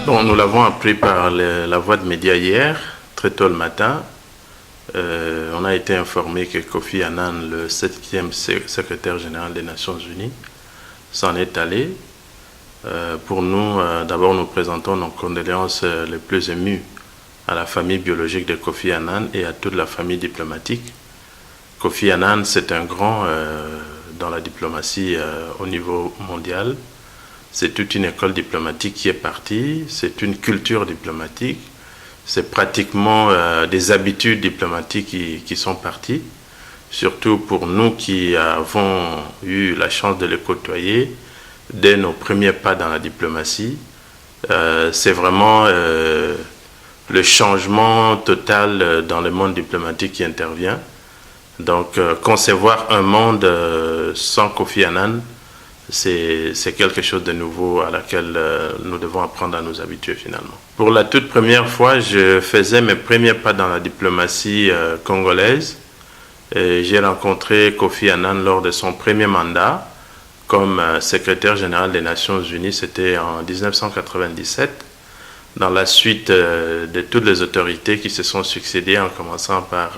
Bon, nous l'avons appris par la voie de médias hier, très tôt le matin. On a été informé que Kofi Annan, le 7e secrétaire général des Nations Unies, s'en est allé. Pour nous, d'abord, nous présentons nos condoléances les plus émues à la famille biologique de Kofi Annan et à toute la famille diplomatique. Kofi Annan, c'est un grand dans la diplomatie au niveau mondial. C'est toute une école diplomatique qui est partie, c'est une culture diplomatique, c'est pratiquement des habitudes diplomatiques qui sont parties, surtout pour nous qui avons eu la chance de les côtoyer dès nos premiers pas dans la diplomatie. C'est vraiment le changement total dans le monde diplomatique qui intervient. Donc, concevoir un monde sans Kofi Annan, c'est quelque chose de nouveau à laquelle nous devons apprendre à nous habituer finalement. Pour la toute première fois, je faisais mes premiers pas dans la diplomatie congolaise. J'ai rencontré Kofi Annan lors de son premier mandat comme secrétaire général des Nations Unies, c'était en 1997. Dans la suite de toutes les autorités qui se sont succédées, en commençant par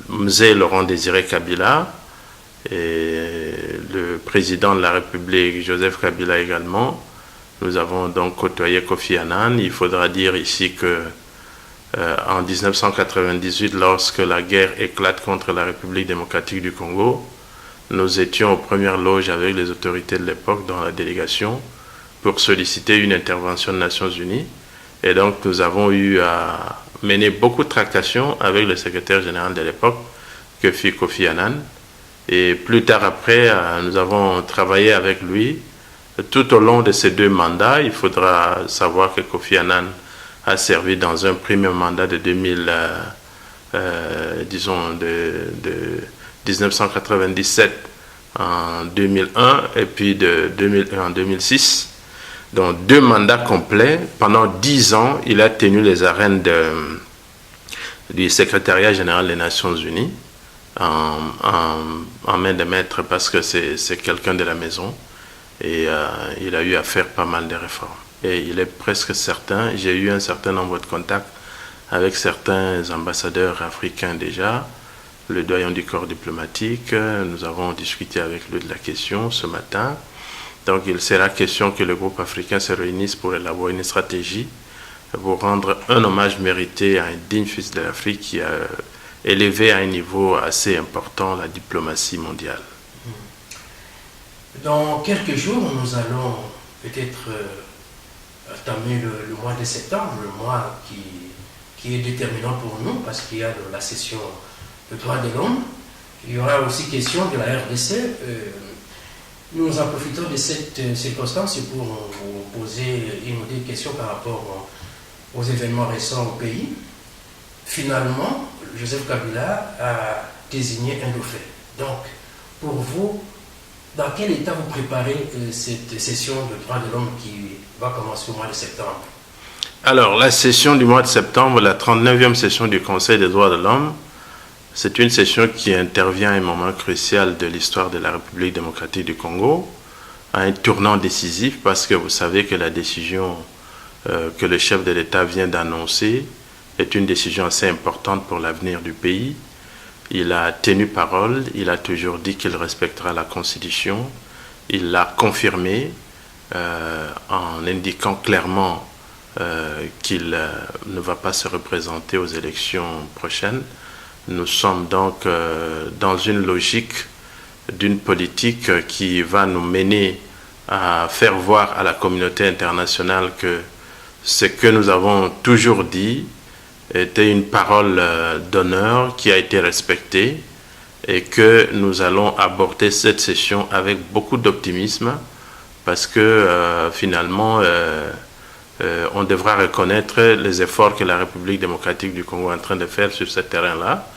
Mzee Laurent Désiré Kabila, et le président de la République, Joseph Kabila également. Nous avons donc côtoyé Kofi Annan. Il faudra dire ici que en 1998, lorsque la guerre éclate contre la République démocratique du Congo, nous étions aux premières loges avec les autorités de l'époque dans la délégation pour solliciter une intervention des Nations Unies. Et donc nous avons eu à mener beaucoup de tractations avec le secrétaire général de l'époque, que fut Kofi Annan. Et plus tard après, nous avons travaillé avec lui tout au long de ces deux mandats. Il faudra savoir que Kofi Annan a servi dans un premier mandat de 1997 en 2001 et puis de 2001 en 2006. Donc deux mandats complets. Pendant 10 ans, il a tenu les arènes du secrétariat général des Nations Unies. En main de maître parce que c'est quelqu'un de la maison et il a eu à faire pas mal de réformes. Et il est presque certain, j'ai eu un certain nombre de contacts avec certains ambassadeurs africains déjà, le doyen du corps diplomatique, nous avons discuté avec lui de la question ce matin. Donc il sera question que le groupe africain se réunisse pour élaborer une stratégie pour rendre un hommage mérité à un digne fils de l'Afrique qui a élevé à un niveau assez important la diplomatie mondiale. Dans quelques jours, nous allons peut-être entamer le mois de septembre, le mois qui est déterminant pour nous parce qu'il y a la session de droits de l'homme. Il y aura aussi question de la RDC. Nous en profitons de cette circonstance pour vous poser une ou deux questions par rapport aux événements récents au pays. Finalement, Joseph Kabila a désigné un dauphin. Donc, pour vous, dans quel état vous préparez cette session de droits de l'homme qui va commencer au mois de septembre? Alors, la session du mois de septembre, la 39e session du Conseil des droits de l'homme, c'est une session qui intervient à un moment crucial de l'histoire de la République démocratique du Congo, à un tournant décisif parce que vous savez que la décision que le chef de l'État vient d'annoncer est une décision assez importante pour l'avenir du pays. Il a tenu parole, il a toujours dit qu'il respectera la Constitution, il l'a confirmé en indiquant clairement qu'il ne va pas se représenter aux élections prochaines. Nous sommes donc dans une logique d'une politique qui va nous mener à faire voir à la communauté internationale que ce que nous avons toujours dit était une parole d'honneur qui a été respectée et que nous allons aborder cette session avec beaucoup d'optimisme parce que finalement on devra reconnaître les efforts que la République démocratique du Congo est en train de faire sur ce terrain-là